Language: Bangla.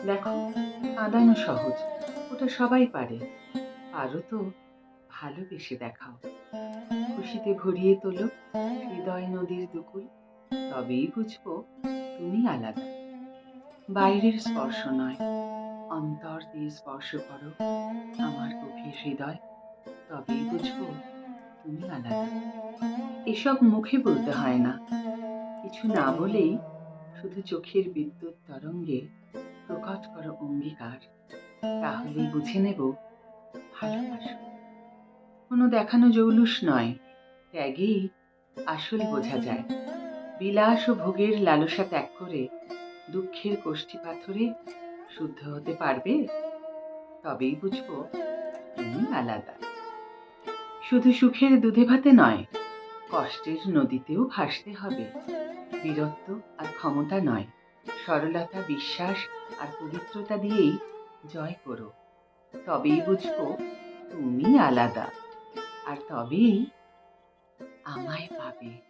দেখো, কাঁদানো সহজ, ওটা সবাই পারে। পারো তো ভালোবেসে দেখাও। খুশিতে ভরিয়ে তোলো হৃদয় নদীর দুকুল। তবেই বুঝবো তুমি আলাদা। বাইরের স্পর্শ নয়, অন্তর দিয়ে স্পর্শ করো আমার গভীর হৃদয়। তবেই বুঝবো তুমি আলাদা। এসব মুখে বলতে হয় না, কিছু না বলেই শুধু চোখের বিদ্যুৎ তরঙ্গে প্রকট করো অঙ্গীকার। তাহলেই বুঝে নেব ভালোবাসো কোনো দেখানো জৌলুস নয়, ত্যাগেই আসল বোঝা যায়। বিলাস ও ভোগের লালসা ত্যাগ করে দুঃখের কোষ্ঠী পাথরে শুদ্ধ হতে পারবে। তবেই বুঝবো তুমি আলাদা। শুধু সুখের দুধে ভাতে নয়, কষ্টের নদীতেও ভাসতে হবে। বীরত্ব আর ক্ষমতা নয়, সরলতা, বিশ্বাস আর পবিত্রতা দিয়েই জয় করো। তবেই বুঝবো তুমি আলাদা, আর তবেই আমায় পাবে।